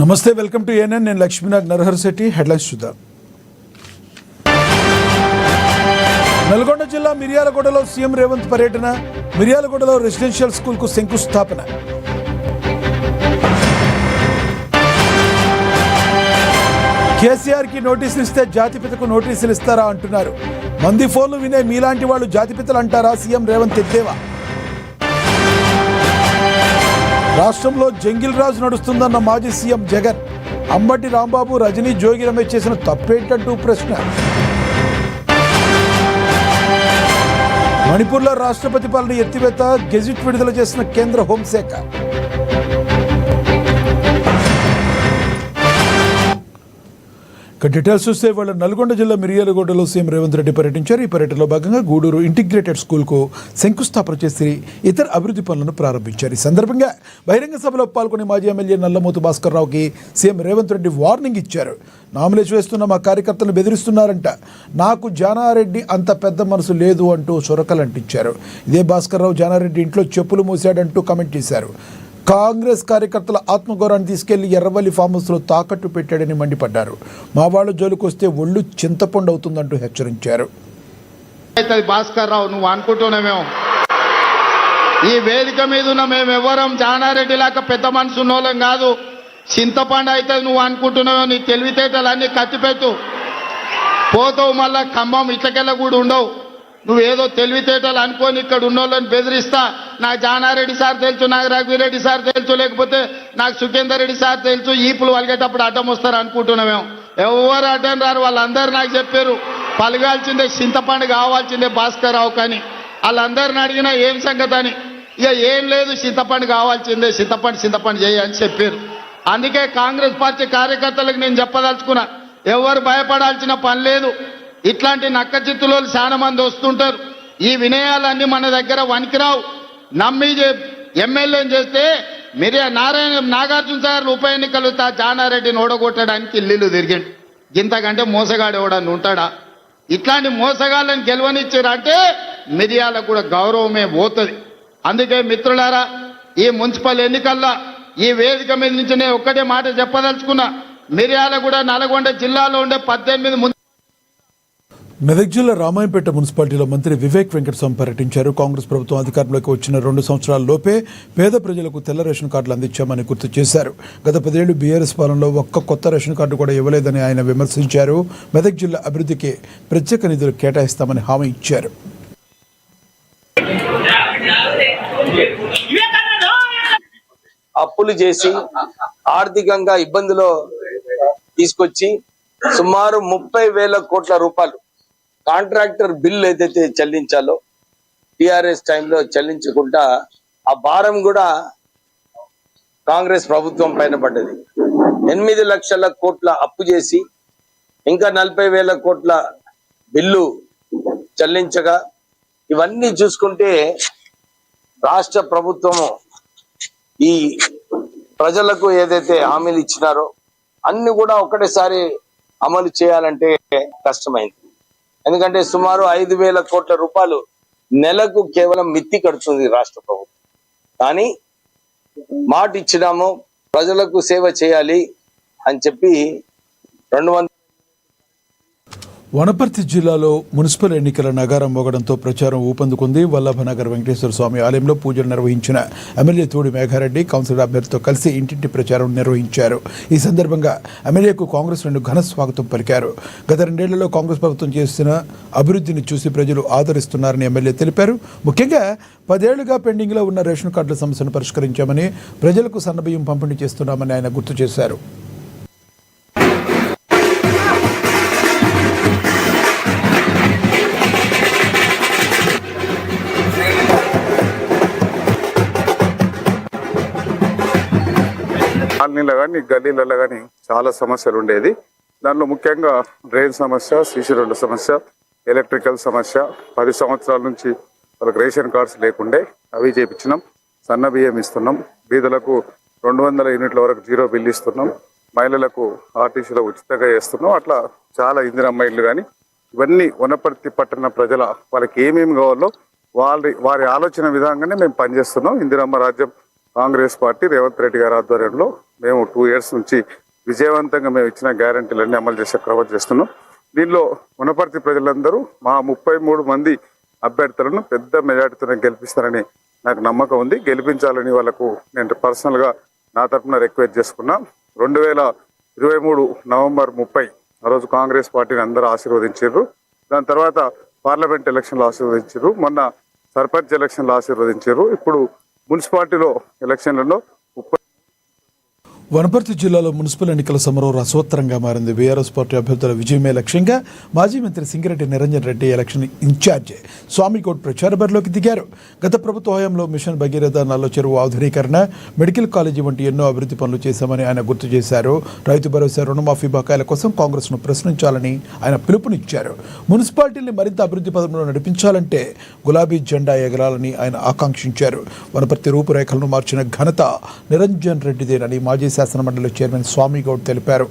నమస్తే, welcome to ANN. నేను Lakshminath Naraharshetty. Headlines చూద్దాం. నల్గొండ జిల్లా మిర్యాలగూడలో సీఎం రేవంత్ పర్యటన. మిర్యాలగూడలో రెసిడెన్షియల్ స్కూల్కు శంకుస్థాపన. కేసీఆర్కి నోటీసులు ఇస్తే జాతిపితకు నోటీసులు ఇస్తారా అంటున్నారు. మంది ఫోన్లు వినే మీలాంటి వాళ్ళు జాతిపితలు అంటారా? సీఎం రేవంత్ ఎద్దేవా. రాష్ట్రంలో జంగిల్ రాజు నడుస్తుందన్న మాజీ సీఎం జగన్. అంబటి రాంబాబు, రజనీ, జోగి రమేష్ చేసిన తప్పేంటంటూ ప్రశ్న. మణిపూర్లో రాష్ట్రపతి పాలన ఎత్తివేత, గెజిట్ విడుదల చేసిన కేంద్ర హోంశాఖ. డీటెయిల్స్ చూస్తే వాళ్ళ నల్గొండ జిల్లా మిర్యాలగూడలో సీఎం రేవంత్ రెడ్డి పర్యటించారు. ఈ పర్యటనలో భాగంగా గూడూరు ఇంటిగ్రేటెడ్ స్కూల్కు శంకుస్థాపన చేసి ఇతర అభివృద్ధి పనులను ప్రారంభించారు. ఈ సందర్భంగా బహిరంగ సభలో పాల్గొని మాజీ ఎమ్మెల్యే నల్లమోతు భాస్కర్ రావుకి సీఎం రేవంత్ రెడ్డి వార్నింగ్ ఇచ్చారు. నామినేషన్ వేస్తున్న మా కార్యకర్తలను బెదిరిస్తున్నారంట. నాకు జానారెడ్డి అంత పెద్ద మనసు లేదు అంటూ చొరకలంటించారు. ఇదే భాస్కర్ రావు జానారెడ్డి ఇంట్లో చెప్పులు మూశాడంటూ కామెంట్ చేశారు. కాంగ్రెస్ కార్యకర్తల ఆత్మగౌరవాన్ని తీసుకెళ్లి ఎర్రవల్లి ఫామ్ హౌస్లో తాకట్టు పెట్టాడని మండిపడ్డారు. మా వాళ్ళ జోలికి వస్తే ఒళ్ళు చింతపండు అవుతుందంటూ హెచ్చరించారు. భాస్కర్ రావు, నువ్వు అనుకుంటున్నామేమో ఈ వేదిక మీద ఉన్న మేమెవ్వరం జానారెడ్డి లాగా పెద్ద మనసు ఉన్నోళ్ళం కాదు. చింతపండు అయితే నువ్వు అనుకుంటున్నావో. నీ తెలివితేటలన్నీ కత్తిపెట్టు, పోతావు. మళ్ళా ఖమ్మం ఇట్లకెళ్ళ కూడా ఉండవు. నువ్వేదో తెలివితేటలు అనుకొని ఇక్కడ ఉన్నోళ్ళని బెదిరిస్తా. నాకు జానారెడ్డి సార్ తెలుసు, నాకు రఘువీరెడ్డి సార్ తెలుసు, లేకపోతే నాకు సుఖేందర్ రెడ్డి సార్ తెలుసు. ఈపులు వలిగేటప్పుడు అడ్డం వస్తారు అనుకుంటున్నామేమో. ఎవరు అడ్డం రారు. వాళ్ళందరూ నాకు చెప్పారు పలగాల్సిందే, చింతపండు కావాల్సిందే భాస్కర్ రావు. కానీ వాళ్ళందరిని అడిగినా ఏం సంగతి అని, ఇక ఏం లేదు, చింతపండు కావాల్సిందే, చింతపండు చేయ అని చెప్పారు. అందుకే కాంగ్రెస్ పార్టీ కార్యకర్తలకు నేను చెప్పదలుచుకున్నా, ఎవరు భయపడాల్సిన పని లేదు. ఇట్లాంటి నక్క చిత్తులు చాలా మంది వస్తుంటారు. ఈ వినయాలన్నీ మన దగ్గర వనికిరావు. నమ్మి ఎమ్మెల్యేని చేస్తే నాగార్జున సాగర్ ఉప ఎన్నికలు జానారెడ్డిని ఓడగొట్టడానికి ఇల్లు తిరిగిండు. ఇంతకంటే మోసగాడు ఎవడని ఉంటాడా? ఇట్లాంటి మోసగాళ్ళని గెలవనిచ్చారంటే మిర్యాలకు కూడా గౌరవమే పోతుంది. అందుకే మిత్రులారా, ఈ మున్సిపల్ ఎన్నికల్లో ఈ వేదిక మీద నుంచి నేను ఒక్కటే మాట చెప్పదలుచుకున్నా. మిర్యాలగూడ నల్గొండ జిల్లాలో ఉండే 18 మెదక్ జిల్లా రామాయంపేట మున్సిపాలిటీలో మంత్రి వివేక్ వెంకటస్వామి పర్యటించారు. కాంగ్రెస్ ప్రభుత్వం అధికారంలోకి వచ్చిన 2 సంవత్సరాల లోపే పేద ప్రజలకు తెల్ల రేషన్ కార్డులు అందించామని గుర్తు చేశారు. గత 10 ఏళ్లు బీఆర్ఎస్ పాలనలో ఒక్క కొత్త రేషన్ కార్డు కూడా ఇవ్వలేదని ఆయన విమర్శించారు. మెదక్ జిల్లా అభివృద్ధికి ప్రత్యేక నిధులు కేటాయిస్తామని హామీ ఇచ్చారు. అప్పులు చేసి ఆర్థికంగా ఇబ్బందులు తీసుకొచ్చి సుమారు 30,000 కోట్ల రూపాయలు కాంట్రాక్టర్ బిల్లు ఏదైతే చెల్లించాలో టిఆర్ఎస్ టైంలో చెల్లించకుండా ఆ భారం కూడా కాంగ్రెస్ ప్రభుత్వం పైన పడ్డది. 8 లక్షల కోట్ల అప్పు చేసి ఇంకా 40,000 కోట్ల బిల్లు చెల్లించగా, ఇవన్నీ చూసుకుంటే రాష్ట్ర ప్రభుత్వము ఈ ప్రజలకు ఏదైతే హామీలు ఇచ్చినారో అన్ని కూడా ఒకటేసారి అమలు చేయాలంటే కష్టమైంది. ఎందుకంటే సుమారు 5,000 కోట్ల రూపాయలు నెలకు కేవలం మిత్తి కడుతుంది రాష్ట్ర ప్రభుత్వం. కానీ మాట ఇచ్చినాము, ప్రజలకు సేవ చేయాలి అని చెప్పి 200. వనపర్తి జిల్లాలో మున్సిపల్ ఎన్నికల నగారం మోగడంతో ప్రచారం ఊపందుకుంది. వల్లభనగర్ వెంకటేశ్వర స్వామి ఆలయంలో పూజలు నిర్వహించిన ఎమ్మెల్యే తూడి మేఘారెడ్డి కౌన్సిలర్ అభ్యర్థితో కలిసి ఇంటింటి ప్రచారం నిర్వహించారు. ఈ సందర్భంగా ఎమ్మెల్యేకు కాంగ్రెస్ నుండి ఘన స్వాగతం పలికారు. గత 2 ఏళ్లలో కాంగ్రెస్ ప్రభుత్వం చేసిన అభివృద్ధిని చూసి ప్రజలు ఆదరిస్తున్నారని ఎమ్మెల్యే తెలిపారు. ముఖ్యంగా 10 ఏళ్లుగా పెండింగ్లో ఉన్న రేషన్ కార్డుల సమస్యను పరిష్కరించామని, ప్రజలకు సన్నబియ్యం పంపిణీ చేస్తున్నామని ఆయన గుర్తు చేశారు. కాలనీలో కానీ గల్లీలలో కానీ చాలా సమస్యలు ఉండేది. దానిలో ముఖ్యంగా డ్రైన్ సమస్య, సీసీ రోడ్ల సమస్య, ఎలక్ట్రికల్ సమస్య. 10 సంవత్సరాల నుంచి వాళ్ళకి రేషన్ కార్డ్స్ లేకుండే అవి చేయించినాం. సన్న బియ్యం ఇస్తున్నాం. బీదలకు 200 యూనిట్ల వరకు 0 బిల్లు ఇస్తున్నాం. మహిళలకు ఆర్టీసీలో ఉచితంగా చేస్తున్నాం. అట్లా చాలా ఇందిరమ్మ ఇళ్ళు కానీ ఇవన్నీ వనపర్తి పట్టణ ప్రజల వాళ్ళకి ఏమేమి కావాలో వారి ఆలోచన విధంగానే మేము పనిచేస్తున్నాం. ఇందిరమ్మ రాజ్యం కాంగ్రెస్ పార్టీ రేవంత్ రెడ్డి గారి ఆధ్వర్యంలో మేము 2 years నుంచి విజయవంతంగా మేము ఇచ్చిన గ్యారంటీలన్నీ అమలు చేసే ప్రయత్నం చేస్తున్నాం. దీనిలో వనపర్తి ప్రజలందరూ మా 33 మంది అభ్యర్థులను పెద్ద మెజార్టీతో గెలిపిస్తారని నాకు నమ్మకం ఉంది. గెలిపించాలని వాళ్ళకు నేను పర్సనల్గా నా తరఫున రిక్వెస్ట్ చేసుకున్నా. 2023 నవంబర్ 30 ఆ రోజు కాంగ్రెస్ పార్టీని అందరూ ఆశీర్వదించారు. దాని తర్వాత పార్లమెంట్ ఎలక్షన్లో ఆశీర్వదించారు. మొన్న సర్పంచ్ ఎలక్షన్లో ఆశీర్వదించారు. ఇప్పుడు మున్సిపాలిటీలో ఎలక్షన్లలో వనపర్తి జిల్లాలో మున్సిపల్ ఎన్నికల సమరం రసవత్తరంగా మారింది. బీఆర్ఎస్ పార్టీ అభ్యర్థుల విజయమే లక్ష్యంగా మాజీ మంత్రి సింగిరెడ్డి నిరంజన్ రెడ్డి ఎలక్షన్ ఇన్ఛార్జ్ స్వామిగౌడ్ ప్రచార బరిలోకి దిగారు. గత ప్రభుత్వ హయాంలో మిషన్ భగీరథ, నల్ల చెరువు ఆధునీకరణ, మెడికల్ కాలేజీ వంటి ఎన్నో అభివృద్ధి పనులు చేశామని ఆయన గుర్తు చేశారు. రైతు భరోసా, రుణమాఫీ బకాయిల కోసం కాంగ్రెస్ను ప్రశ్నించాలని ఆయన పిలుపునిచ్చారు. మున్సిపాలిటీని మరింత అభివృద్ధి పదంలో నడిపించాలంటే గులాబీ జెండా ఎగరాలని ఆయన ఆకాంక్షించారు. వనపర్తి రూపురేఖలను మార్చిన ఘనత నిరంజన్ రెడ్డిదేనని మాజీ శాసనమండలి చైర్మన్ స్వామిగౌడ్ తెలిపారు.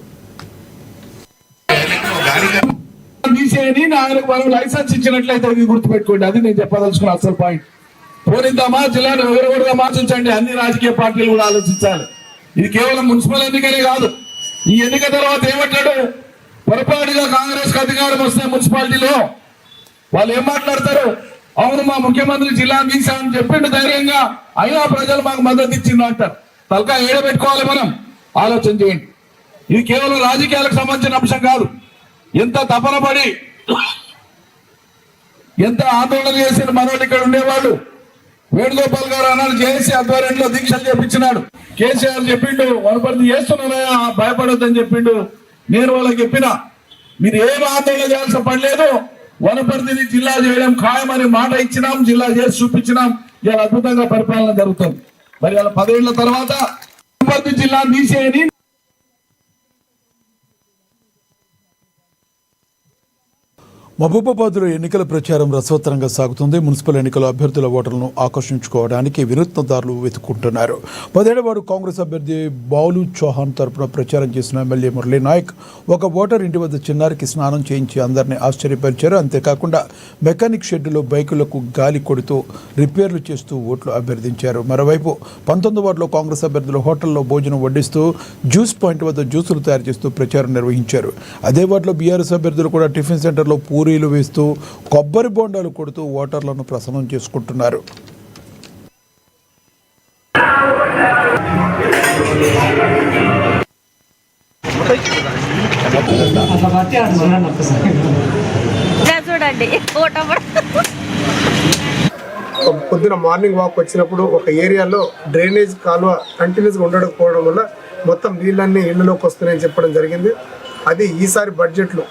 మనం లైసెన్స్ ఇచ్చినట్లయితే ఇది గుర్తుపెట్టుకోండి. అది నేను చెప్పదలుచుకున్న అసలు పాయింట్. పోనిద్దామా, జిల్లాను ఎవరెవరుగా మార్చించండి. అన్ని రాజకీయ పార్టీలు కూడా ఆలోచించాలి. ఇది కేవలం మున్సిపల్ ఎన్నికనే కాదు. ఈ ఎన్నిక తర్వాత ఏమంటాడు, పొరపాటుగా కాంగ్రెస్ కు అధికారం వస్తే మున్సిపాలిటీలో వాళ్ళు ఏం మాట్లాడతారు, అవును మా ముఖ్యమంత్రి జిల్లాను తీశామని చెప్పిండు ధైర్యంగా, అయినా ప్రజలు మాకు మద్దతు ఇచ్చింది అంటారు. తలకా ఏడబెట్టుకోవాలి. మనం ఆలోచన చేయండి. ఇది కేవలం రాజకీయాలకు సంబంధించిన అంశం కాదు. ఎంత తపన పడి ఎంత ఆందోళన చేసిన మనోళ్ళు ఇక్కడ ఉండేవాళ్ళు. వేణుగోపాల్ గారు అన్నాడు, జేఏసీ ఆధ్వర్యంలో దీక్షలు చేపించినాడు. కేసీఆర్ చెప్పిండు వనపర్తి చేస్తున్నారా భయపడొద్దని చెప్పిండు. నేను వాళ్ళకి చెప్పిన, మీరు ఏం ఆందోళన చేయాల్సిన పని లేదు, వనపర్తిని జిల్లా చేయడం ఖాయమని మాట ఇచ్చినాం, జిల్లా చేసి చూపించినాం. ఇలా అద్భుతంగా పరిపాలన జరుగుతుంది. మరి వాళ్ళ 10 ఏళ్ల తర్వాత వనపర్తి జిల్లా తీసేయని మహబూబాబాద్లో ఎన్నికల ప్రచారం రసవత్తరంగా సాగుతుంది. మున్సిపల్ ఎన్నికల అభ్యర్థుల ఓటర్లను ఆకర్షించుకోవడానికి వినూత్నదారులు వెతుక్కుంటున్నారు. 17వ వార్డు కాంగ్రెస్ అభ్యర్థి బాలు చౌహాన్ తరపున ప్రచారం చేసిన ఎమ్మెల్యే మురళీ నాయక్ ఒక ఓటర్ ఇంటి వద్ద చిన్నారికి స్నానం చేయించి అందరినీ ఆశ్చర్యపరిచారు. అంతేకాకుండా మెకానిక్ షెడ్డులో బైకులకు గాలి కొడుతూ రిపేర్లు చేస్తూ ఓట్లు అభ్యర్థించారు. మరోవైపు 19వ వార్డులో కాంగ్రెస్ అభ్యర్థులు హోటల్లో భోజనం వడ్డిస్తూ జ్యూస్ పాయింట్ వద్ద జ్యూసులు తయారు చేస్తూ ప్రచారం నిర్వహించారు. అదే వార్డులో బీఆర్ఎస్ అభ్యర్థులు కూడా టిఫిన్ సెంటర్లో పూరీలు వేస్తూ కొబ్బరి బోండాలు కొడుతూ ఓటర్లను ప్రసన్నం చేసుకుంటున్నారు. చూడండి పొద్దున మార్నింగ్ వాక్ వచ్చినప్పుడు ఒక ఏరియాలో డ్రైనేజ్ కాలువ కంటిన్యూస్గా ఉండకపోవడం వల్ల మొత్తం నీళ్ళన్నీ ఇళ్లలోకి వస్తున్నాయని చెప్పడం జరిగింది. అది ఈసారి బడ్జెట్లో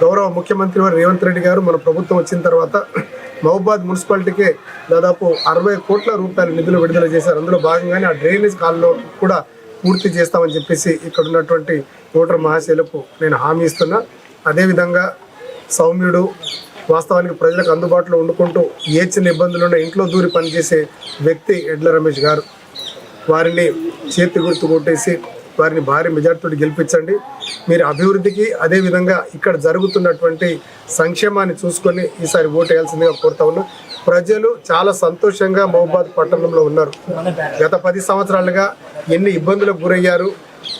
గౌరవ ముఖ్యమంత్రి వారు రేవంత్ రెడ్డి గారు మన ప్రభుత్వం వచ్చిన తర్వాత మహబూబాద్ మున్సిపాలిటీకే దాదాపు 60 కోట్ల రూపాయల నిధులు విడుదల చేశారు. అందులో భాగంగానే ఆ డ్రైనేజ్ కాలువలో కూడా పూర్తి చేస్తామని చెప్పేసి ఇక్కడ ఉన్నటువంటి ఓటర్ మహాశైలకు నేను హామీ ఇస్తున్నా. అదేవిధంగా సౌమ్యుడు, వాస్తవానికి ప్రజలకు అందుబాటులో ఉండుకుంటూ ఏ చిన్న ఇబ్బందులు ఉన్న ఇంట్లో దూరి పనిచేసే వ్యక్తి ఎడ్ల రమేష్ గారు. వారిని చేతి గుర్తు కొట్టేసి వారిని భారీ మెజార్టీతో గెలిపించండి. మీరు అభివృద్ధికి అదేవిధంగా ఇక్కడ జరుగుతున్నటువంటి సంక్షేమాన్ని చూసుకొని ఈసారి ఓటు వేయాల్సిందిగా కోరుతా ఉన్నా. ప్రజలు చాలా సంతోషంగా మహబూబాద్ పట్టణంలో ఉన్నారు. గత 10 సంవత్సరాలుగా ఎన్ని ఇబ్బందులకు గురయ్యారు,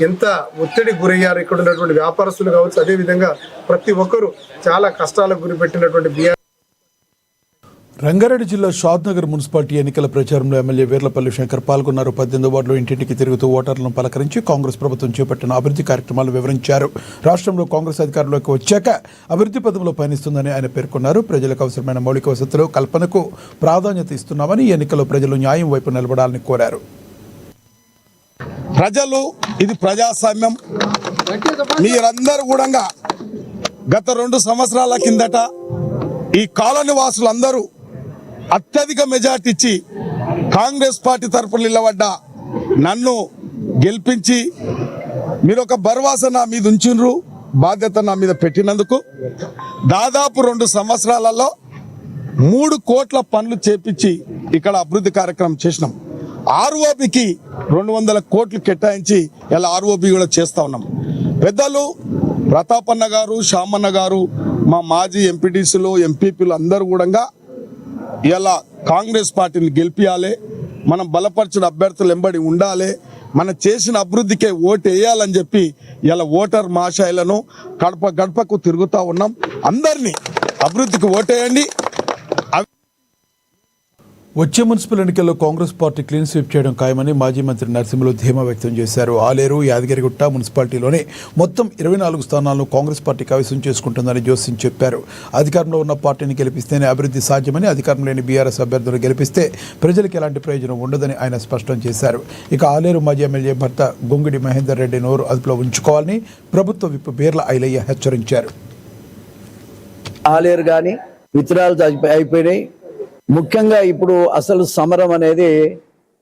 ఎంత ఒత్తిడి గురయ్యారు ఇక్కడ ఉన్నటువంటి వ్యాపారస్తులు కావచ్చు, అదేవిధంగా ప్రతి ఒక్కరూ చాలా కష్టాలకు గురిపెట్టినటువంటి బీఆర్. రంగారెడ్డి జిల్లా షాద్నగర్ మున్సిపాలిటీ ఎన్నికల ప్రచారంలో ఎమ్మెల్యే వీర్లపల్లి శంకర్ పాల్గొన్నారు. 18వ వార్డులో ఇంటింటికి తిరుగుతూ ఓటర్లను పలకరించి కాంగ్రెస్ ప్రభుత్వం చేపట్టిన అభివృద్ధి కార్యక్రమాలు వివరించారు. రాష్ట్రంలో కాంగ్రెస్ అధికారంలోకి వచ్చాక అభివృద్ధి పదంలో పయనిస్తుందని ఆయన పేర్కొన్నారు. ప్రజలకు అవసరమైన మౌలిక వసతులు కల్పనకు ప్రాధాన్యత ఇస్తున్నామని ఎన్నికల్లో ప్రజలు న్యాయం వైపు నిలబడాలని కోరారు. ప్రజలు, ఇది ప్రజాస్వామ్యం. మీరందరూ కూడా గత 2 సంవత్సరాల కిందట ఈ కాలనీ వాసులందరూ అత్యధిక మెజార్టీ ఇచ్చి కాంగ్రెస్ పార్టీ తరఫున నిలబడ్డ నన్ను గెలిపించి మీరు ఒక భరోసా నా మీద ఉంచిన్రు, బాధ్యత నా మీద పెట్టినందుకు దాదాపు 2 సంవత్సరాలలో 3 కోట్ల పనులు చేపించి ఇక్కడ అభివృద్ధి కార్యక్రమం చేసినాం. ఆర్ఓబికి 200 కోట్లు కేటాయించి ఇలా ఆర్ఓబి కూడా చేస్తా ఉన్నాం. పెద్దలు ప్రతాపన్న గారు, శ్యామన్న గారు, మా మాజీ ఎంపీటీసీలు, ఎంపీపీలు అందరూ కూడా ఇలా కాంగ్రెస్ పార్టీని గెలిపియాలి, మనం బలపరిచిన అభ్యర్థులు ఎంబడి ఉండాలి, మనం చేసిన అభివృద్ధికే ఓటు వేయాలని చెప్పి ఇలా ఓటర్ మహాశైలను గడప గడపకు తిరుగుతూ ఉన్నాం. అందరినీ అభివృద్ధికి ఓటేయండి. వచ్చే మున్సిపల్ ఎన్నికల్లో కాంగ్రెస్ పార్టీ క్లీన్ స్వీప్ చేయడం ఖాయమని మాజీ మంత్రి నరసింహులు ధీమా వ్యక్తం చేశారు. ఆలేరు, యాదగిరిగుట్ట మున్సిపాలిటీలోనే మొత్తం 24 స్థానాలను కాంగ్రెస్ పార్టీ కైవసం చేసుకుంటుందని జోస్యం చెప్పారు. అధికారంలో ఉన్న పార్టీని గెలిపిస్తేనే అభివృద్ధి సాధ్యమని, అధికారం లేని బీఆర్ఎస్ అభ్యర్థులు గెలిపిస్తే ప్రజలకు ఎలాంటి ప్రయోజనం ఉండదని ఆయన స్పష్టం చేశారు. ఇక ఆలేరు మాజీ ఎమ్మెల్యే భర్త గొంగిడి మహేందర్ రెడ్డి నోరు అదుపులో ఉంచుకోవాలని ప్రభుత్వ విప్ బీర్ల ఐలయ్య హెచ్చరించారు. ఆలేరు కానీ విత్తనాలు అయిపోయినాయి. ముఖ్యంగా ఇప్పుడు అసలు సమరం అనేది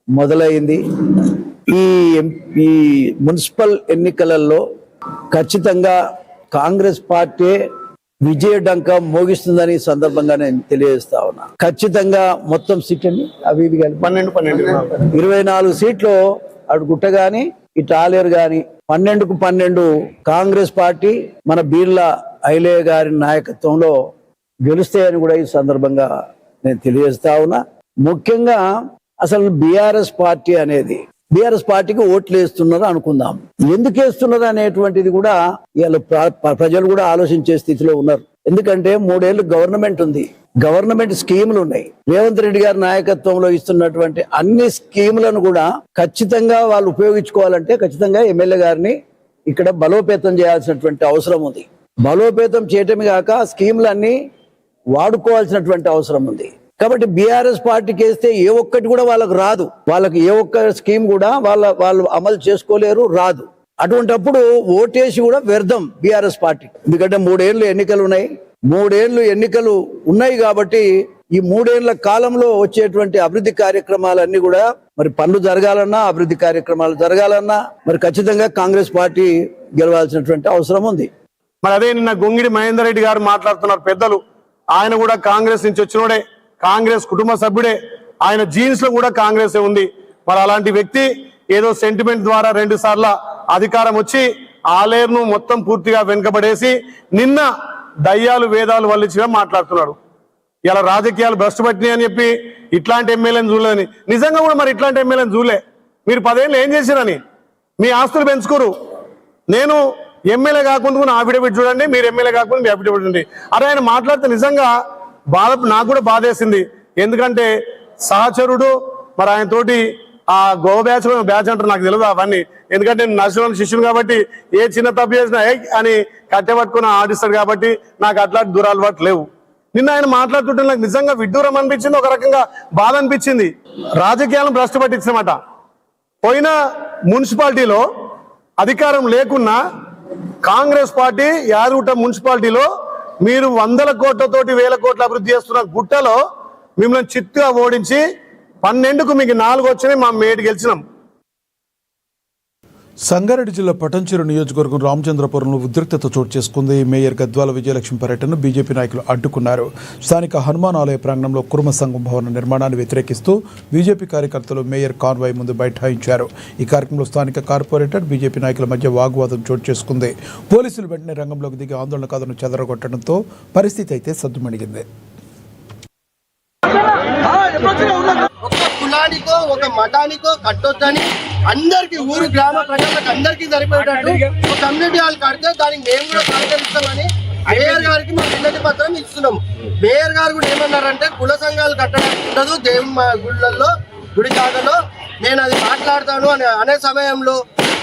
మొదలైంది. ఈ మున్సిపల్ ఎన్నికలలో ఖచ్చితంగా కాంగ్రెస్ పార్టీ విజయ డంక మోగిస్తుందని సందర్భంగా నేను తెలియజేస్తా ఉన్నా. ఖచ్చితంగా మొత్తం సీట్లని అవి 24 సీట్లు అటు గుట్ట గాని ఇటు ఆలేరు గాని 12కు 12 కాంగ్రెస్ పార్టీ మన బీర్ల ఐలయ్య గారి నాయకత్వంలో గెలుస్తాయని కూడా ఈ సందర్భంగా నేను తెలియజేస్తా ఉన్నా. ముఖ్యంగా అసలు బీఆర్ఎస్ పార్టీ అనేది బీఆర్ఎస్ పార్టీకి ఓట్లు వేస్తున్నారు అనుకుందాం. ఎందుకు వేస్తున్నారు అనేటువంటిది కూడా ఇవాళ ప్రజలు కూడా ఆలోచించే స్థితిలో ఉన్నారు. ఎందుకంటే 3 ఏళ్ళు గవర్నమెంట్ ఉంది, గవర్నమెంట్ స్కీములు ఉన్నాయి. రేవంత్ రెడ్డి గారి నాయకత్వంలో ఇస్తున్నటువంటి అన్ని స్కీములను కూడా ఖచ్చితంగా వాళ్ళు ఉపయోగించుకోవాలంటే ఖచ్చితంగా ఎమ్మెల్యే గారిని ఇక్కడ బలోపేతం చేయాల్సినటువంటి అవసరం ఉంది. బలోపేతం చేయటమే కాక స్కీములన్నీ వాడుకోవాల్సినటువంటి అవసరం ఉంది. కాబట్టి బీఆర్ఎస్ పార్టీకి వేస్తే ఏ ఒక్కటి కూడా వాళ్ళకు రాదు, వాళ్ళకి ఏ ఒక్క స్కీమ్ కూడా వాళ్ళు అమలు చేసుకోలేరు, రాదు. అటువంటప్పుడు ఓటేసి కూడా వ్యర్థం బీఆర్ఎస్ పార్టీ. ఎందుకంటే 3 ఏళ్ళు ఎన్నికలు ఉన్నాయి. 3 ఏళ్ళు ఎన్నికలు ఉన్నాయి కాబట్టి ఈ 3 ఏళ్ల కాలంలో వచ్చేటువంటి అభివృద్ధి కార్యక్రమాలన్నీ కూడా మరి పనులు జరగాలన్నా, అభివృద్ధి కార్యక్రమాలు జరగాలన్నా మరి ఖచ్చితంగా కాంగ్రెస్ పార్టీ గెలవాల్సినటువంటి అవసరం ఉంది. మరి అదే నిన్న గొంగిడి మహేందర్ రెడ్డి గారు మాట్లాడుతున్నారు. పెద్దలు, ఆయన కూడా కాంగ్రెస్ నుంచి వచ్చినోడే, కాంగ్రెస్ కుటుంబ సభ్యుడే, ఆయన జీన్స్ లో కూడా కాంగ్రెస్ ఉంది. మరి అలాంటి వ్యక్తి ఏదో సెంటిమెంట్ ద్వారా 2 సార్ల అధికారం వచ్చి ఆలేరును మొత్తం పూర్తిగా వెనుకబడేసి నిన్న దయ్యాలు వేదాలు వల్లించిగా మాట్లాడుతున్నాడు. ఇలా రాజకీయాలు భ్రష్టు పట్టినాయి అని చెప్పి ఇట్లాంటి ఎమ్మెల్యేని చూడలేని, నిజంగా కూడా మరి ఇట్లాంటి ఎమ్మెల్యేని చూడలే. మీరు 10 ఏళ్ళు ఏం చేశారని మీ ఆస్తులు పెంచుకోరు. నేను ఎమ్మెల్యే కాకుండా అఫిడవిట్ చూడండి, మీరు ఎమ్మెల్యే కాకుండా మీ అఫిడవిట్ ఉంది. అరే ఆయన మాట్లాడితే నిజంగా నాకు కూడా బాధేసింది. ఎందుకంటే సహచరుడు, మరి ఆయన తోటి ఆ గో బ్యాచ్ అంటారు, నాకు తెలియదు అవన్నీ. ఎందుకంటే నేను నర్సింహ శిష్యుడు కాబట్టి ఏ చిన్న తప్పు చేసినా అని కట్టెపట్టుకుని ఆడిస్తాడు కాబట్టి నాకు అట్లాంటి దురలవాటు లేవు. నిన్న ఆయన మాట్లాడుతుంటే నాకు నిజంగా విడ్డూరం అనిపించింది, ఒక రకంగా బాధ అనిపించింది. రాజకీయాలను భ్రష్టు పట్టించమాట. పోయిన మున్సిపాలిటీలో అధికారం లేకున్నా కాంగ్రెస్ పార్టీ యాదగిరిగుట్ట మున్సిపాలిటీలో మీరు 100 కోట్లతోటి 1000 కోట్ల అభివృద్ధి చేస్తున్న గుట్టలో మిమ్మల్ని చిత్తుగా ఓడించి 12కు మీకు 4 వచ్చినాయి, మా మేటి గెలిచినాం. సంగారెడ్డి జిల్లా పటంచెరు నియోజకవర్గం రామచంద్రపురంలో ఉద్రిక్తత చోటు చేసుకుంది. మేయర్ గద్వాల విజయలక్ష్మి పర్యటనను బీజేపీ నాయకులు అడ్డుకున్నారు. స్థానిక హనుమాన్ ఆలయ ప్రాంగణంలో కుర్మ సంఘం భవన నిర్మాణాన్ని వ్యతిరేకిస్తూ బీజేపీ కార్యకర్తలు మేయర్ కాన్వాయ్ ముందు బైఠాయించారు. ఈ కార్యక్రమంలో స్థానిక కార్పొరేటర్, బీజేపీ నాయకుల మధ్య వాగ్వాదం చోటు చేసుకుంది. పోలీసులు వెంటనే రంగంలోకి దిగి ఆందోళనకారులను చెదరగొట్టడంతో పరిస్థితి అయితే సద్దుమణిగింది. ఒక కులానికో ఒక మతానికో కట్టొద్దని అందరికి, ఊరు గ్రామ ప్రజలకు అందరికీ సరిపోయేటట్టు ఒక కమ్యూనిటీ హాల్ కడితే దానికి మేము కూడా సహకరిస్తామని మేయర్ గారికి మా విన్నతి పత్రం ఇస్తున్నాము. మేయర్ గారు కూడా ఏమన్నారంటే కుల సంఘాలు కట్టడం ఉండదు దేవుని గుళ్ళల్లో, గుడి జాగలో, నేను అది మాట్లాడతాను అని అనే సమయంలో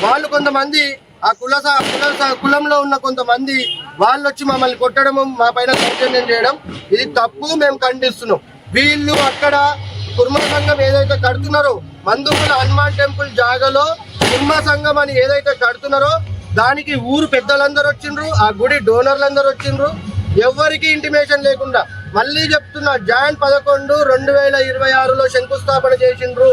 వాళ్ళు కొంతమంది ఆ కులంలో ఉన్న కొంతమంది వాళ్ళు వచ్చి మమ్మల్ని కొట్టడము, మా పైన దౌర్జన్యం చేయడం ఇది తప్పు, మేము ఖండిస్తున్నాం. వీళ్ళు అక్కడ కుర్మ సంఘం ఏదైతే కడుతున్నారో మందుగుల హనుమాన్ టెంపుల్ జాగలో కుర్మ సంఘం అని ఏదైతే కడుతున్నారో దానికి ఊరు పెద్దలందరూ వచ్చిండ్రు, ఆ గుడి డోనర్లందరూ వచ్చిండ్రు. ఎవరికి ఇంటిమేషన్ లేకుండా మళ్ళీ చెప్తున్నా, జాన్ 11, 2026లో శంకుస్థాపన చేసిండ్రు.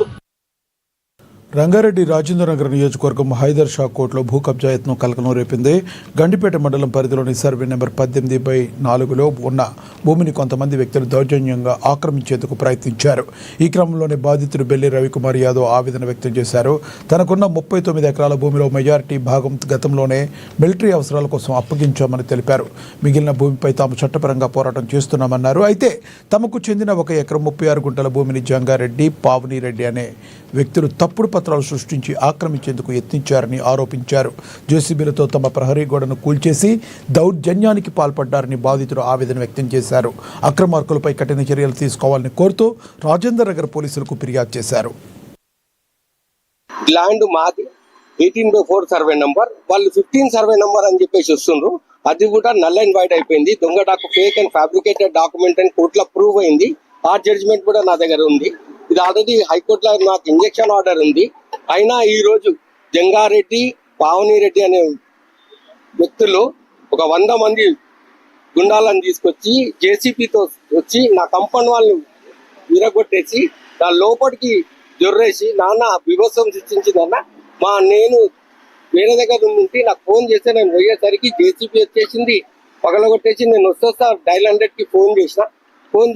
రంగారెడ్డి రాజేంద్రనగర్ నియోజకవర్గం హైదర్ షా కోర్టులో భూ కబ్జా యత్నం కలకలం రేపింది. గండిపేట మండలం పరిధిలోని సర్వే నెంబర్ 18/4లో ఉన్న భూమిని కొంతమంది వ్యక్తులు దౌర్జన్యంగా ఆక్రమించేందుకు ప్రయత్నించారు. ఈ క్రమంలోనే బాధితుడు బెల్లి రవికుమార్ యాదవ్ ఆవేదన వ్యక్తం చేశారు. తనకున్న 39 ఎకరాల భూమిలో మెజారిటీ భాగం గతంలోనే మిలిటరీ అవసరాల కోసం అప్పగించామని తెలిపారు. మిగిలిన భూమిపై తాము చట్టపరంగా పోరాటం చేస్తున్నామన్నారు. అయితే తమకు చెందిన 1 ఎకరం 36 గుంటల భూమిని జంగారెడ్డి, పావనిరెడ్డి అనే వ్యక్తులు తప్పుడు పత్రాలు సృష్టించి ఆక్రమించేందుకు యత్నించారని ఆరోపించారు. జేసీబీలతో తమ ప్రహరీ గోడను కూల్చేసి దౌర్జన్యానికి పాల్పడ్డారని బాధితులు ఆవేదన వ్యక్తం చేశారు. అక్రమార్కులపై కఠిన చర్యలు తీసుకోవాలని కోరుతూ రాజేందర్ నగర్ పోలీసులకు ఫిర్యాదు చేశారు. ల్యాండ్ మాది 18/4 సర్వే నంబర్, వాళ్ళు 15 సర్వే నంబర్ అని చెప్పేసి వస్తుండ్రు. అది కూడా నల్ అండ్ వైడ్ అయిపోయింది. దొంగ ఫేక్ అండ్ ఫ్యాబ్రికేటెడ్ డాక్యుమెంట్ అని కోర్టులో ప్రూవ్ అయింది. ఆ జడ్జిమెంట్ కూడా నా దగ్గర ఉంది. ఇది ఆల్రెడీ హైకోర్టులో నాకు ఇంజెక్షన్ ఆర్డర్ ఉంది. అయినా ఈ రోజు జంగారెడ్డి, పావనిరెడ్డి అనే వ్యక్తులు ఒక 100 మంది గుండాలను తీసుకొచ్చి జేసీపీతో వచ్చి నా కంపౌండ్ వాళ్ళని విరగొట్టేసి నా లోపలికి జొర్రేసి నాన్న విభత్సం సృష్టించిందన్న. నేను వేరే దగ్గర నుండి నాకు ఫోన్ చేస్తే నేను పోయేసరికి జేసీపీ వచ్చేసింది, పగలగొట్టేసి నేను వస్తా డైల్ 100కి ఫోన్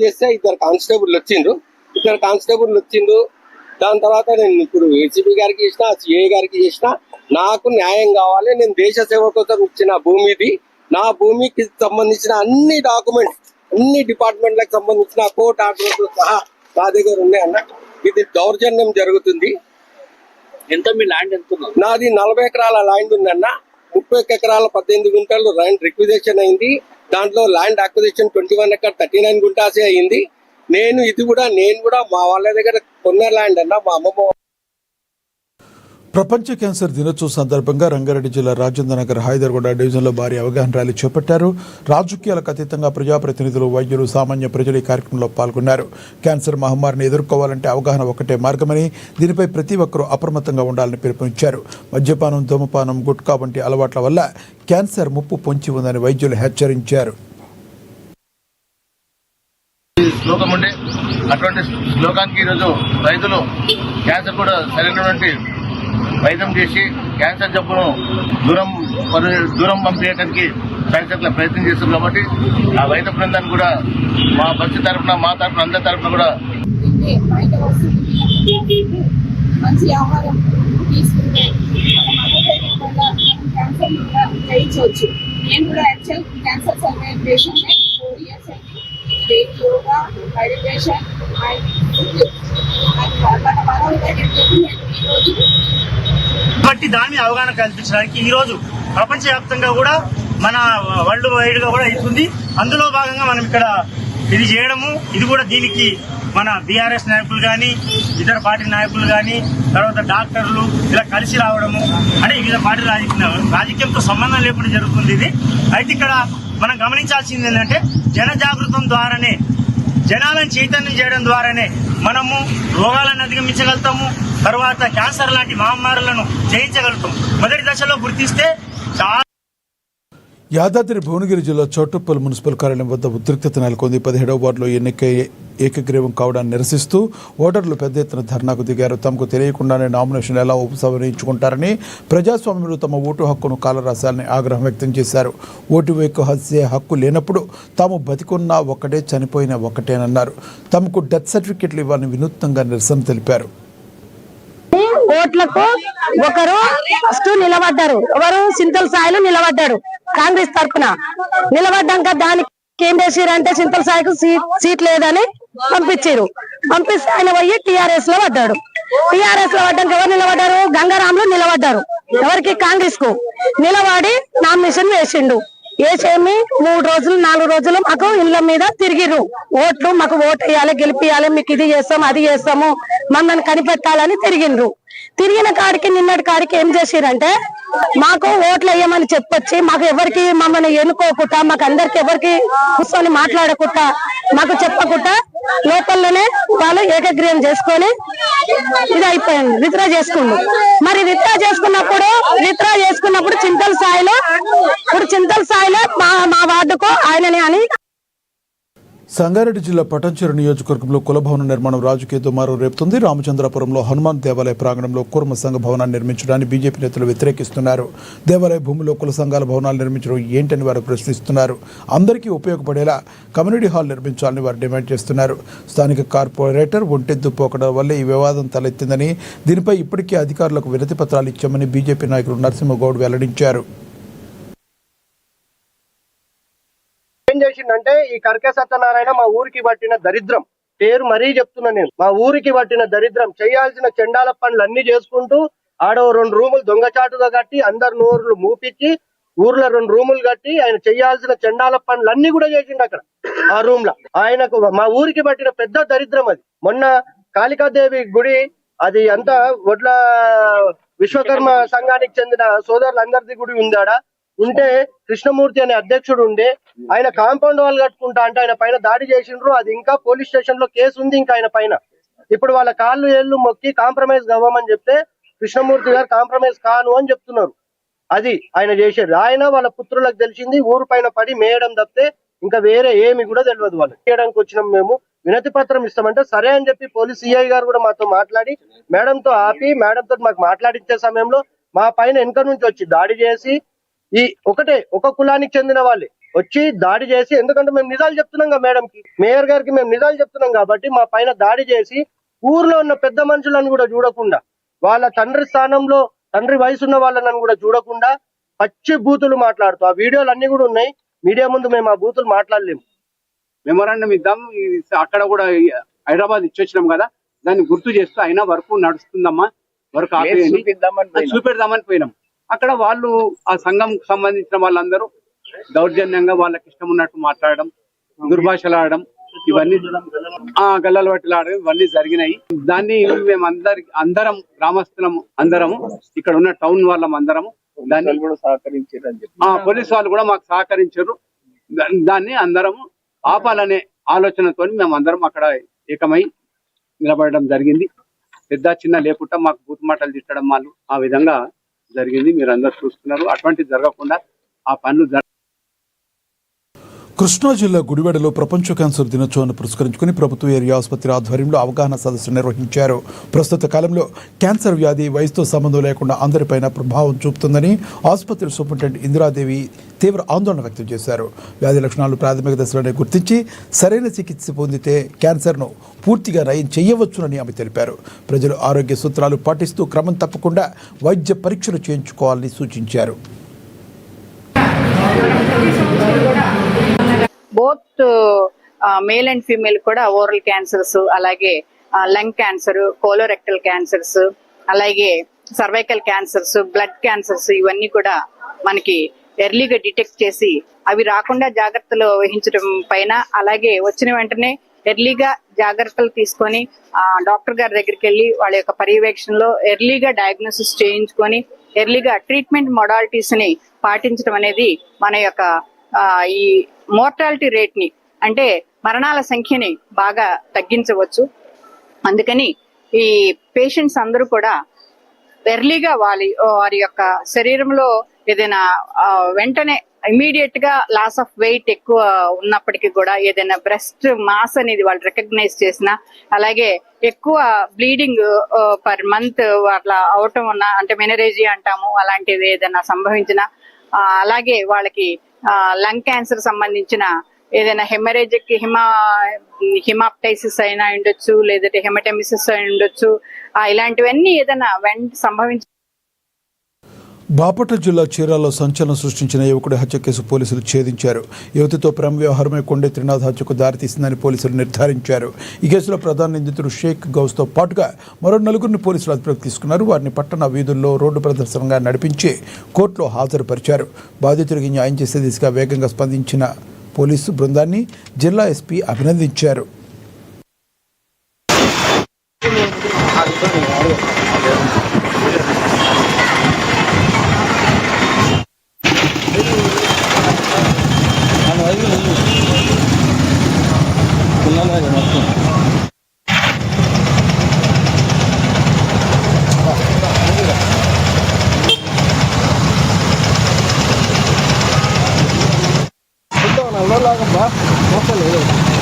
చేస్తే 2 కానిస్టేబుల్ వచ్చిండ్రు. దాని తర్వాత నేను ఇప్పుడు ఏసీపీ గారికి చేసిన, సిఐ గారికి చేసిన. నాకు న్యాయం కావాలి. నేను దేశ సేవ కోసం ఇచ్చిన భూమిది. నా భూమికి సంబంధించిన అన్ని డాక్యుమెంట్స్, అన్ని డిపార్ట్మెంట్లకు సంబంధించిన కోర్టు ఆర్డర్తో సహా నా దగ్గర ఉన్నాయన్న. ఇది దౌర్జన్యం జరుగుతుంది. ఎంత మీ ల్యాండ్ ఎంత? నాది 40 ఎకరాల ల్యాండ్ ఉందన్న. 31 ఎకరాల 18 గుంటలు ల్యాండ్ రిక్విజిషన్ అయింది. దాంట్లో ల్యాండ్ అక్విజిషన్ 21 ఎకర్ 39 గుంటాసే అయింది. నేను కూడా మా వాళ్ళ దగ్గర కొన్న ల్యాండ్ అన్న. మా అమ్మమ్మ. ప్రపంచ క్యాన్సర్ దినోత్సవం సందర్భంగా రంగారెడ్డి జిల్లా రాజేంద్రనగర్ హైదర్గూడ డివిజన్లో భారీ అవగాహన ర్యాలీ చేపట్టారు. రాజకీయాలకు అతీతంగా ప్రజాప్రతినిధులు, వైద్యులు, సామాన్య ప్రజలు ఈ కార్యక్రమంలో పాల్గొన్నారు. క్యాన్సర్ మహమ్మారిని ఎదుర్కోవాలంటే అవగాహన ఒకటే మార్గమని, దీనిపై ప్రతి ఒక్కరూ అప్రమత్తంగా ఉండాలని పిలుపునిచ్చారు. మద్యపానం, ధూమపానం, గుట్కా వంటి అలవాట్ల వల్ల క్యాన్సర్ ముప్పు పొంచి ఉందని వైద్యులు హెచ్చరించారు. శ్లోకం ఉండే అటువంటి శ్లోకానికి ఈరోజు రైతులు క్యాన్సర్ కూడా సరైనటువంటి వైద్యం చేసి క్యాన్సర్ జబ్బును దూరం పంపించడానికి శాయశక్తుల ప్రయత్నం చేస్తారు. కాబట్టి ఆ వైద్య బృందాన్ని కూడా మా బస్సు తరఫున, మా తరఫున, అందరి తరఫున కూడా మంచి ఆహారం తీసుకుంటే క్యాన్సర్ కూడా జయించవచ్చు. నేను కూడా actual cancer survey patient 4 years అయింది. యోగా, మెడిటేషన్ బట్టి దాని మీద అవగాహన కల్పించడానికి ఈ రోజు ప్రపంచవ్యాప్తంగా కూడా మన వరల్డ్ వైడ్ గా కూడా ఇస్తుంది. అందులో భాగంగా మనం ఇక్కడ ఇది చేయడము, ఇది కూడా దీనికి మన బీఆర్ఎస్ నాయకులు కానీ, ఇతర పార్టీ నాయకులు కానీ, తర్వాత డాక్టర్లు ఇలా కలిసి రావడము, అంటే వివిధ పార్టీ రాజకీయంతో సంబంధం లేకుండా జరుగుతుంది ఇది. అయితే ఇక్కడ మనం గమనించాల్సింది ఏంటంటే జనజాగృతం ద్వారానే, జనాలను చైతన్యం చేయడం ద్వారానే మనము రోగాలను అధిగమించగలుగుతాము. తర్వాత క్యాన్సర్ లాంటి మహమ్మారులను జయించగలుగుతాం. మొదటి దశలో గుర్తిస్తే చాలా. యాదాద్రి భువనగిరి జిల్లా చౌటుప్పల్ మున్సిపల్ కార్యాలయం వద్ద ఉద్రిక్తత నెలకొంది. 17వ వార్డులో ఎన్నిక ఏకగ్రీవం కావడాన్ని నిరసిస్తూ ఓటర్లు పెద్ద ఎత్తున ధర్నాకు దిగారు. తమకు తెలియకుండానే నామినేషన్ ఎలా ఉపసంహరించుకుంటారని, ప్రజాస్వామ్యంలో తమ ఓటు హక్కును కాలరాశాలని ఆగ్రహం వ్యక్తం చేశారు. ఓటు వేసే హక్కు లేనప్పుడు తాము బతికున్నా ఒకటే, చనిపోయినా ఒకటేనన్నారు. తమకు డెత్ సర్టిఫికెట్లు ఇవ్వాలని వినూత్నంగా నిరసన తెలిపారు. ఓట్లకు ఒకరు ఫస్ట్ నిలబడ్డారు. ఎవరు? సింతల సాయిలు నిలబడ్డాడు కాంగ్రెస్ తరఫున. నిలబడ్డాక దానికి ఏం చేసిరంటే సింతల సాయికు సీట్ లేదని పంపించారు. పంపిస్తే ఆయన పోయి టీఆర్ఎస్ లో పడ్డాడు. టీఆర్ఎస్ లో పడ్డాక ఎవరు నిలబడ్డారు? గంగారాంలు నిలబడ్డారు. ఎవరికి? కాంగ్రెస్ కు నిలబడి నామినేషన్ వేసిండు. వేసేమి 3 రోజులు 4 రోజులు మాకు ఇళ్ల మీద తిరిగిరు. ఓట్లు మాకు ఓటు వేయాలి, గెలిపియాలి, మీకు ఇది చేస్తాము, అది చేస్తాము, మమ్మల్ని కనిపెట్టాలని తిరిగిండ్రు. తిరిగిన కాడికి నిన్నటి కాడికి ఏం చేసిరంటే మాకు ఓట్లు వేయమని చెప్పొచ్చి మాకు ఎవరికి మమ్మల్ని ఎన్నుకోకుండా, మాకు అందరికి ఎవరికి కూర్చొని మాట్లాడకుండా, మాకు చెప్పకుండా లోపల్లోనే వాళ్ళు ఏకగ్రీవం చేసుకొని ఇది అయిపోయింది, విత్డ్రా చేసుకుండు. మరి విత్డ్రా చేసుకున్నప్పుడు చింతల స్థాయిలో మా వార్డుకు ఆయననే అని సంగారెడ్డి జిల్లా పటంచెరు నియోజకవర్గంలో కుల భవన నిర్మాణం రాజకీయ దుమారం రేపుతుంది. రామచంద్రపురంలో హనుమాన్ దేవాలయ ప్రాంగణంలో కుర్మ సంఘ భవనాన్ని నిర్మించడాన్ని బీజేపీ నేతలు వ్యతిరేకిస్తున్నారు. దేవాలయ భూమిలో కుల సంఘాల భవనాలు నిర్మించడం ఏంటని వారు ప్రశ్నిస్తున్నారు. అందరికీ ఉపయోగపడేలా కమ్యూనిటీ హాల్ నిర్మించాలని వారు డిమాండ్ చేస్తున్నారు. స్థానిక కార్పొరేటర్ ఒంటెద్దు పోకడం వల్లే ఈ వివాదం తలెత్తిందని, దీనిపై ఇప్పటికే అధికారులకు వినతి పత్రాలు ఇచ్చామని బీజేపీ నాయకుడు నరసింహగౌడ్ వెల్లడించారు. ఏం చేసిండంటే ఈ కర్కే సత్యనారాయణ మా ఊరికి పట్టిన దరిద్రం, పేరు మరీ చెప్తున్నా నేను, మా ఊరికి పట్టిన దరిద్రం, చేయాల్సిన చెండాల పనులు అన్ని చేసుకుంటూ ఆడో 2 రూములు దొంగచాటుగా కట్టి అందరు నోరులు మూపించి ఊర్లో 2 రూములు కట్టి ఆయన చేయాల్సిన చెండాల పనులు అన్ని కూడా చేసిండు అక్కడ ఆ రూమ్ లో. ఆయనకు మా ఊరికి పట్టిన పెద్ద దరిద్రం అది. మొన్న కాళికాదేవి గుడి అది అంతా ఒడ్ల విశ్వకర్మ సంఘానికి చెందిన సోదరులందరిది గుడి ఉందాడ. ఉంటే కృష్ణమూర్తి అనే అధ్యక్షుడు ఉండే, ఆయన కాంపౌండ్ వాల్ కట్టుకుంటా అంటే ఆయన పైన దాడి చేసిండ్రు. అది ఇంకా పోలీస్ స్టేషన్ లో కేసు ఉంది ఇంకా ఆయన పైన. ఇప్పుడు వాళ్ళ కాళ్ళు ఏళ్ళు మొక్కి కాంప్రమైజ్ అవ్వమని చెప్తే కృష్ణమూర్తి గారు కాంప్రమైజ్ కాను అని చెప్తున్నారు. అది ఆయన చేసేది. ఆయన వాళ్ళ పుత్రులకు తెలిసింది ఊరు పైన పడి మేయడం తప్పితే ఇంకా వేరే ఏమి కూడా తెలియదు. వాళ్ళు చేయడానికి వచ్చినాం, మేము వినతి పత్రం ఇస్తామంటే సరే అని చెప్పి పోలీస్ సిఐ గారు కూడా మాతో మాట్లాడి మేడంతో ఆపి మేడంతో మాకు మాట్లాడించే సమయంలో మా పైన వెనక నుంచి వచ్చి దాడి చేసి ఈ ఒక కులానికి చెందిన వాళ్ళే వచ్చి దాడి చేసి, ఎందుకంటే మేము నిజాలు చెప్తున్నాం కదా మేడంకి, మేయర్ గారికి మేము నిజాలు చెప్తున్నాం కాబట్టి మా పైన దాడి చేసి ఊర్లో ఉన్న పెద్ద మనుషులను కూడా చూడకుండా, వాళ్ళ తండ్రి స్థానంలో తండ్రి వయసు ఉన్న వాళ్ళని కూడా చూడకుండా పచ్చి బూతులు మాట్లాడుతూ ఆ వీడియోలు అన్ని కూడా ఉన్నాయి. మీడియా ముందు మేము ఆ బూతులు మాట్లాడలేము. మెమోరాండం ఇద్దాం, అక్కడ కూడా హైదరాబాద్ ఇచ్చొచ్చినాం కదా, దాన్ని గుర్తు చేస్తూ అయినా వర్క్ నడుస్తుందమ్మా, వర్క్ చూపెడదామని పోయినాం. అక్కడ వాళ్ళు ఆ సంఘం సంబంధించిన వాళ్ళందరూ దౌర్జన్యంగా వాళ్ళకి ఇష్టం ఉన్నట్టు మాట్లాడడం, దుర్భాషలాడడం, ఇవన్నీ గల్లలు పట్టిలాడడం ఇవన్నీ జరిగినాయి. దాన్ని మేము అందరం గ్రామస్తులము అందరము ఇక్కడ ఉన్న టౌన్ వాళ్ళం అందరము దాన్ని పోలీసు వాళ్ళు కూడా మాకు సహకరించారు. దాన్ని అందరము ఆపాలనే ఆలోచనతో మేము అందరం అక్కడ ఏకమై నిలబడడం జరిగింది. పెద్ద చిన్న లేకుండా మాకు బూత్ మాటలు తిట్టడం వాళ్ళు ఆ విధంగా జరిగింది. మీరు అందరు చూస్తున్నారు. అటువంటిది జరగకుండా ఆ పనులు. కృష్ణా జిల్లా గుడివాడలో ప్రపంచ క్యాన్సర్ దినోత్సవాన్ని పురస్కరించుకుని ప్రభుత్వ ఏరియా ఆసుపత్రి ఆధ్వర్యంలో అవగాహన సదస్సు నిర్వహించారు. ప్రస్తుత కాలంలో క్యాన్సర్ వ్యాధి వయసుతో సంబంధం లేకుండా అందరిపైన ప్రభావం చూపుతుందని ఆసుపత్రి సూపరింటెండెంట్ ఇందిరాదేవి తీవ్ర ఆందోళన వ్యక్తం చేశారు. వ్యాధి లక్షణాలు ప్రాథమిక దశలోనే గుర్తించి సరైన చికిత్స పొందితే క్యాన్సర్ను పూర్తిగా నయం చేయవచ్చునని ఆమె తెలిపారు. ప్రజలు ఆరోగ్య సూత్రాలు పాటిస్తూ క్రమం తప్పకుండా వైద్య పరీక్షలు చేయించుకోవాలని సూచించారు. బోత్ మేల్ అండ్ ఫీమేల్ కూడా ఓరల్ క్యాన్సర్స్, అలాగే లంగ్ క్యాన్సర్, కోలోరెక్టల్ క్యాన్సర్స్, అలాగే సర్వైకల్ క్యాన్సర్స్, బ్లడ్ క్యాన్సర్స్ ఇవన్నీ కూడా మనకి ఎర్లీగా డిటెక్ట్ చేసి అవి రాకుండా జాగ్రత్తలు వహించడం పైన, అలాగే వచ్చిన వెంటనే ఎర్లీగా జాగ్రత్తలు తీసుకొని డాక్టర్ గారి దగ్గరికి వెళ్ళి వాళ్ళ యొక్క పర్యవేక్షణలో ఎర్లీగా డయాగ్నోసిస్ చేయించుకొని ఎర్లీగా ట్రీట్మెంట్ మొడాలిటీస్ ని పాటించడం అనేది మన యొక్క ఈ మోర్టాలిటీ రేట్ ని, అంటే మరణాల సంఖ్యని బాగా తగ్గించవచ్చు. అందుకని ఈ పేషెంట్స్ అందరూ కూడా ఎర్లీగా వారి యొక్క శరీరంలో ఏదైనా వెంటనే ఇమీడియట్ గా లాస్ ఆఫ్ వెయిట్ ఎక్కువ ఉన్నప్పటికీ కూడా ఏదైనా బ్రెస్ట్ మాస్ అనేది వాళ్ళు రికగ్నైజ్ చేసినా, అలాగే ఎక్కువ బ్లీడింగ్ పర్ మంత్ అట్లా అవటం ఉన్న, అంటే మెనరేజియా అంటాము, అలాంటివి ఏదైనా సంభవించిన, అలాగే వాళ్ళకి లంగ్ క్యాన్సర్ సంబంధించిన ఏదైనా హెమరేజిక్ హిమాప్టైసిస్ అయినా ఉండొచ్చు, లేదంటే హెమటెమిసిస్ అయినా ఉండొచ్చు, ఇలాంటివన్నీ ఏదైనా సంభవించ. బాపట్ల జిల్లా చీరాల్లో సంచలనం సృష్టించిన యువకుడి హత్య కేసు పోలీసులు ఛేదించారు. యువతితో ప్రేమ వ్యవహారమే కొండే త్రినాథ్ హత్యకు దారితీసిందని పోలీసులు నిర్ధారించారు. ఈ కేసులో ప్రధాన నిందితుడు షేక్ గౌస్తో పాటుగా మరో 4గురిని పోలీసులు అదుపులోకి తీసుకున్నారు. వారిని పట్టణ వీధుల్లో రోడ్డు ప్రదర్శనగా నడిపించి కోర్టులో హాజరుపరిచారు. బాధితుడికి న్యాయం చేసే దిశగా వేగంగా స్పందించిన పోలీసు బృందాన్ని జిల్లా ఎస్పీ అభినందించారు. నల్లలాగా బాగా